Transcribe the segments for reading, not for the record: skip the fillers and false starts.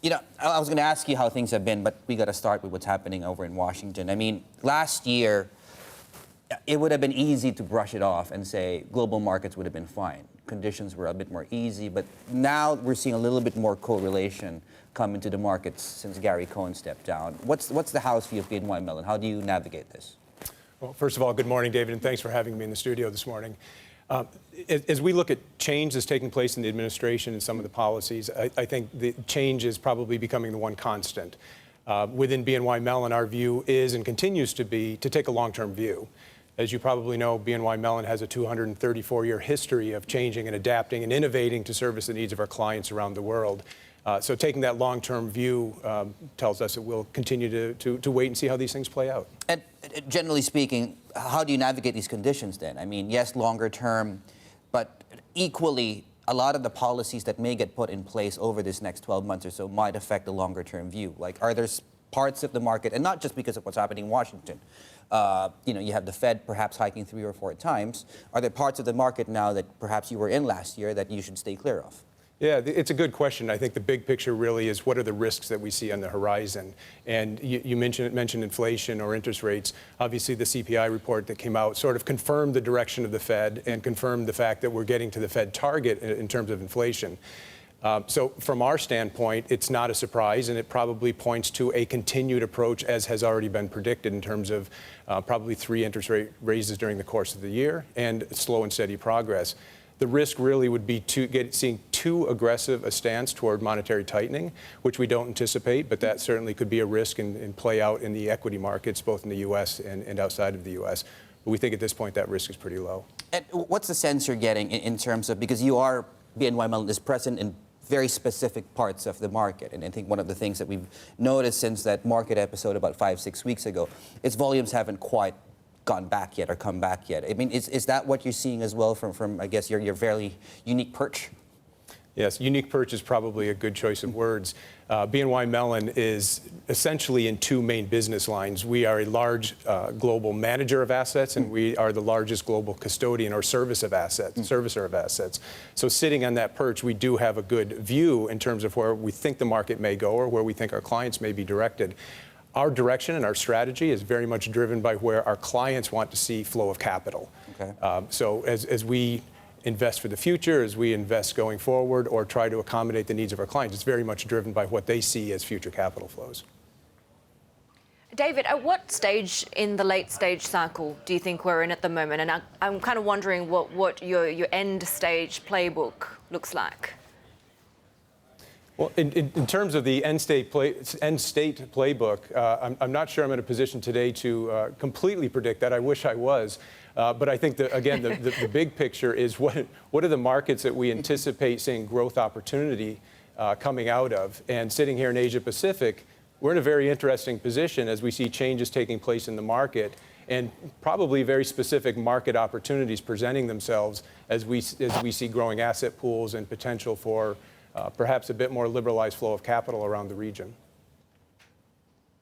I was going to ask you how things have been, but we got to start with what's happening over in Washington. I mean, last year, it would have been easy to brush it off and say global markets would have been fine. Conditions were a bit more easy, but now we're seeing a little bit more correlation come into the markets since Gary Cohn stepped down. What's the house view of BNY Mellon? How do you navigate this? Well, first of all, good morning, David, and thanks for having me in the studio this morning. As we look at change that's taking place in the administration and some of the policies, I think the change is probably becoming the one constant. Within BNY Mellon, our view is and continues to be to take a long-term view. As you probably know, BNY Mellon has a 234-year history of changing and adapting and innovating to service the needs of our clients around the world. So taking that long-term view tells us that we'll continue to wait and see how these things play out. And generally speaking, how do you navigate these conditions then? I mean, yes, longer term, but equally, a lot of the policies that may get put in place over this next 12 months or so might affect the longer term view. Like, are there parts of the market, and not just because of what's happening in Washington, you have the Fed perhaps hiking 3 or 4 times. Are there parts of the market now that perhaps you were in last year that you should stay clear of? Yeah, it's a good question. I think the big picture really is what are the risks that we see on the horizon? And you mentioned inflation or interest rates. Obviously, the CPI report that came out sort of confirmed the direction of the Fed and confirmed the fact that we're getting to the Fed target in terms of inflation. So from our standpoint, it's not a surprise, and it probably points to a continued approach, as has already been predicted, in terms of probably 3 interest rate raises during the course of the year and slow and steady progress. The risk really would be seeing too aggressive a stance toward monetary tightening, which we don't anticipate, but that certainly could be a risk and play out in the equity markets, both in the U.S. and outside of the U.S. But we think at this point that risk is pretty low. And what's the sense you're getting in terms of, because BNY Mellon is present in very specific parts of the market. And I think one of the things that we've noticed since that market episode about 5-6 weeks ago is volumes haven't quite gone back yet or come back yet. I mean, is that what you're seeing as well from I guess, your fairly unique perch? Yes, unique perch is probably a good choice of words. BNY Mellon is essentially in 2 main business lines. We are a large global manager of assets, and we are the largest global custodian or servicer of assets. So sitting on that perch, we do have a good view in terms of where we think the market may go or where we think our clients may be directed. Our direction and our strategy is very much driven by where our clients want to see flow of capital. Okay. So as we invest for the future, as we invest going forward, or try to accommodate the needs of our clients, it's very much driven by what they see as future capital flows. David, at what stage in the late stage cycle do you think we're in at the moment? And I'm kind of wondering what your end stage playbook looks like. Well, in terms of the end state playbook, I'm not sure I'm in a position today to completely predict that. I wish I was. But I think, again, the big picture is what are the markets that we anticipate seeing growth opportunity coming out of. And sitting here in Asia Pacific, we're in a very interesting position as we see changes taking place in the market and probably very specific market opportunities presenting themselves as we see growing asset pools and potential for perhaps a bit more liberalized flow of capital around the region.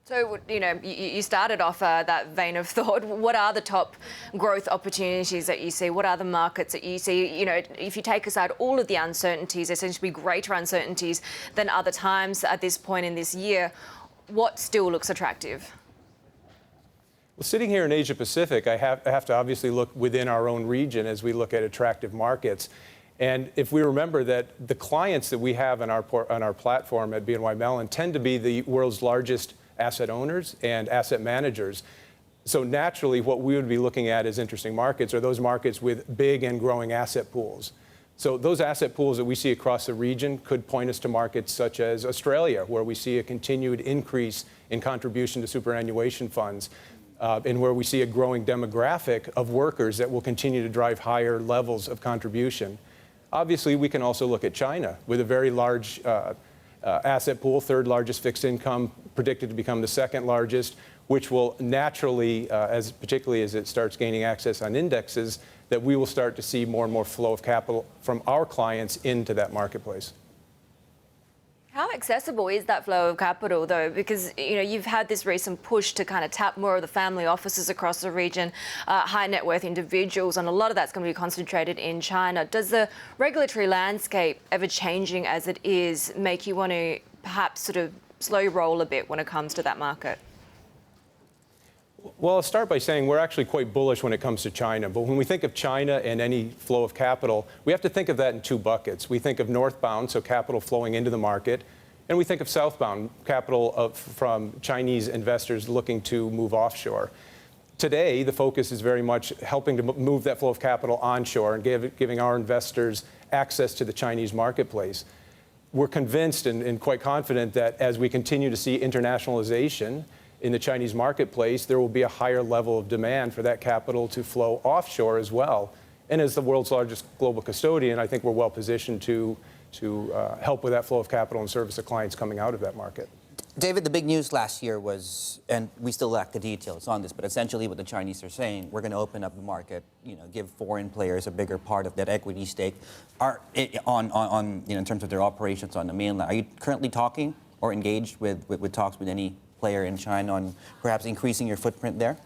So, you started off that vein of thought. What are the top growth opportunities that you see? What are the markets that you see? If you take aside all of the uncertainties, there seems to be greater uncertainties than other times at this point in this year. What still looks attractive? Well, sitting here in Asia Pacific, I have to obviously look within our own region as we look at attractive markets. And if we remember that the clients that we have on our platform at BNY Mellon tend to be the world's largest asset owners and asset managers. So naturally, what we would be looking at as interesting markets are those markets with big and growing asset pools. So those asset pools that we see across the region could point us to markets such as Australia, where we see a continued increase in contribution to superannuation funds, and where we see a growing demographic of workers that will continue to drive higher levels of contribution. Obviously, we can also look at China with a very large asset pool, 3rd largest fixed income, predicted to become the 2nd largest, which will naturally, particularly as it starts gaining access on indexes, that we will start to see more and more flow of capital from our clients into that marketplace. How accessible is that flow of capital, though? Because, you've had this recent push to kind of tap more of the family offices across the region, high net worth individuals, and a lot of that's going to be concentrated in China. Does the regulatory landscape, ever changing as it is, make you want to perhaps sort of slow roll a bit when it comes to that market? Well, I'll start by saying we're actually quite bullish when it comes to China. But when we think of China and any flow of capital, we have to think of that in two buckets. We think of northbound, so capital flowing into the market, and we think of southbound, capital from Chinese investors looking to move offshore. Today, the focus is very much helping to move that flow of capital onshore and giving our investors access to the Chinese marketplace. We're convinced and quite confident that as we continue to see internationalization in the Chinese marketplace, there will be a higher level of demand for that capital to flow offshore as well. And as the world's largest global custodian, I think we're well positioned to help with that flow of capital and service the clients coming out of that market. David, the big news last year was, and we still lack the details on this, but essentially what the Chinese are saying, we're going to open up the market, give foreign players a bigger part of that equity stake in terms of their operations on the mainland. Are you currently talking or engaged with talks with any player in China on perhaps increasing your footprint there?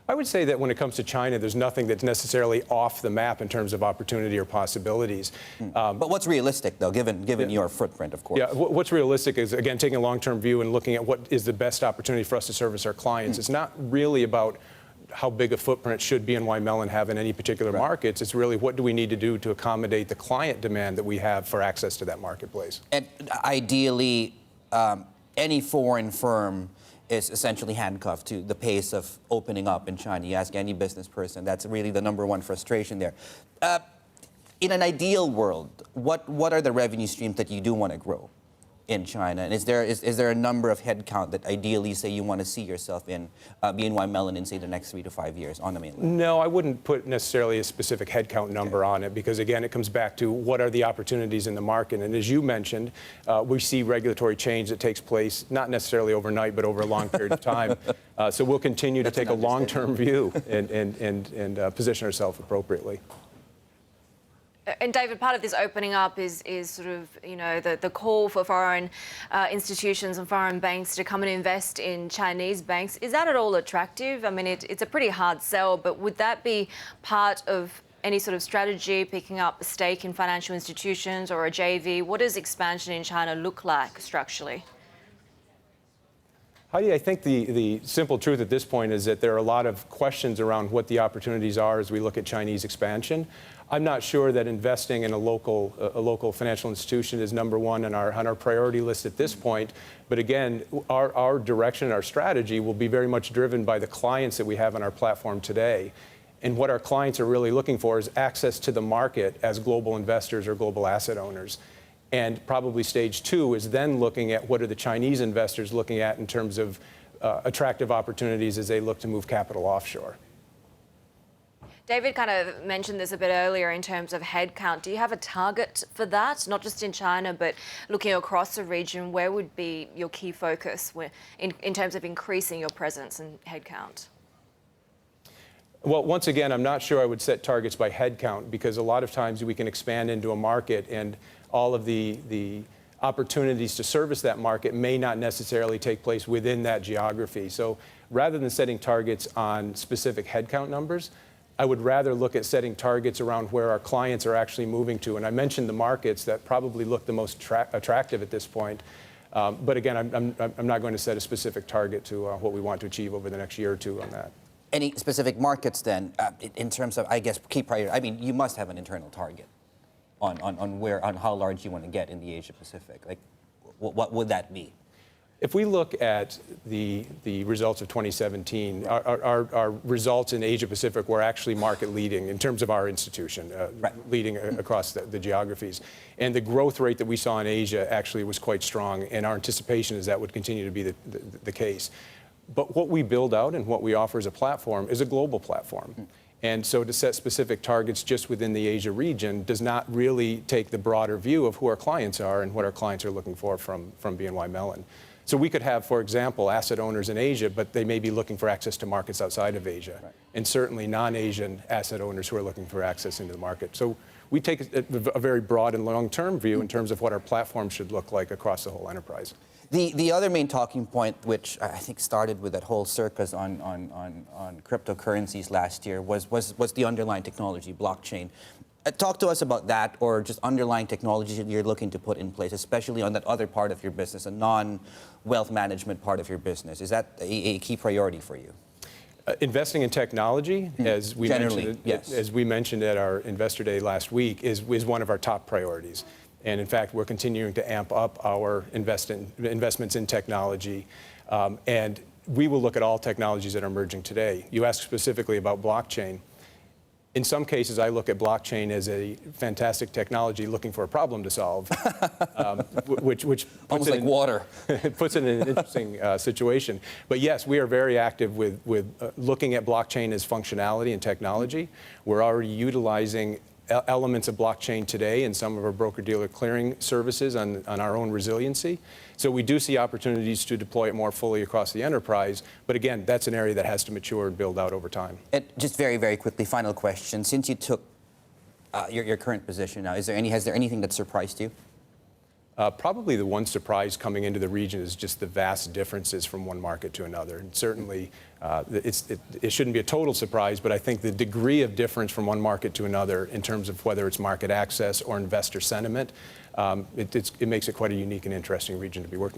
I would say that when it comes to China, there's nothing that's necessarily off the map in terms of opportunity or possibilities. But what's realistic, though, given your footprint, of course? Yeah, what's realistic is, again, taking a long-term view and looking at what is the best opportunity for us to service our clients. It's not really about how big a footprint should BNY Mellon have in any particular markets. It's really what do we need to do to accommodate the client demand that we have for access to that marketplace. And ideally, any foreign firm is essentially handcuffed to the pace of opening up in China. You ask any business person, that's really the number one frustration there. In an ideal world, what are the revenue streams that you do want to grow in China? And is there a number of headcount that ideally, say, you want to see yourself in BNY Mellon in, say, the next 3 to 5 years on the mainland? No, I wouldn't put necessarily a specific headcount number on it because, again, it comes back to what are the opportunities in the market. And as you mentioned, we see regulatory change that takes place, not necessarily overnight, but over a long period of time. So we'll continue to take a long-term view and position ourselves appropriately. And David, part of this opening up is sort of, the call for foreign institutions and foreign banks to come and invest in Chinese banks. Is that at all attractive? I mean, it's a pretty hard sell, but would that be part of any sort of strategy, picking up a stake in financial institutions or a JV? What does expansion in China look like structurally? Heidi, I think the simple truth at this point is that there are a lot of questions around what the opportunities are as we look at Chinese expansion. I'm not sure that investing in a local financial institution is number one on our priority list at this point. But again, our direction, our strategy will be very much driven by the clients that we have on our platform today. And what our clients are really looking for is access to the market as global investors or global asset owners. And probably stage two is then looking at what are the Chinese investors looking at in terms of attractive opportunities as they look to move capital offshore. David kind of mentioned this a bit earlier in terms of headcount. Do you have a target for that, not just in China, but looking across the region? Where would be your key focus in terms of increasing your presence and headcount? Well, once again, I'm not sure I would set targets by headcount because a lot of times we can expand into a market and all of the opportunities to service that market may not necessarily take place within that geography. So rather than setting targets on specific headcount numbers, I would rather look at setting targets around where our clients are actually moving to. And I mentioned the markets that probably look the most attractive at this point. But again, I'm not going to set a specific target to what we want to achieve over the next year or two on that. Any specific markets then, in terms of, I guess, key priority? I mean, you must have an internal target on how large you want to get in the Asia Pacific. Like, what would that be? If we look at the results of 2017, our results in Asia Pacific were actually market leading in terms of our institution, leading across the geographies. And the growth rate that we saw in Asia actually was quite strong, and our anticipation is that would continue to be the case. But what we build out and what we offer as a platform is a global platform. And so to set specific targets just within the Asia region does not really take the broader view of who our clients are and what our clients are looking for from BNY Mellon. So we could have, for example, asset owners in Asia, but they may be looking for access to markets outside of Asia. Right. And certainly non-Asian asset owners who are looking for access into the market. So we take a very broad and long-term view in terms of what our platform should look like across the whole enterprise. The other main talking point, which I think started with that whole circus on cryptocurrencies last year, was the underlying technology, blockchain. Talk to us about that, or just underlying technologies that you're looking to put in place, especially on that other part of your business, a non-wealth management part of your business. Is that a key priority for you? Investing in technology, as we yes. as we mentioned at our Investor Day last week, is one of our top priorities. And in fact, we're continuing to amp up our investments in technology. And we will look at all technologies that are emerging today. You asked specifically about blockchain. In some cases, I look at blockchain as a fantastic technology looking for a problem to solve, which puts almost like water. puts it in an interesting situation. But yes, we are very active with looking at blockchain as functionality and technology. We're already utilizing elements of blockchain today in some of our broker-dealer clearing services on our own resiliency. So we do see opportunities to deploy it more fully across the enterprise. But again, that's an area that has to mature and build out over time. And just very, very quickly, final question. Since you took your current position now, has there anything that surprised you? Probably the one surprise coming into the region is just the vast differences from one market to another. And certainly, it shouldn't be a total surprise, but I think the degree of difference from one market to another in terms of whether it's market access or investor sentiment, it makes it quite a unique and interesting region to be working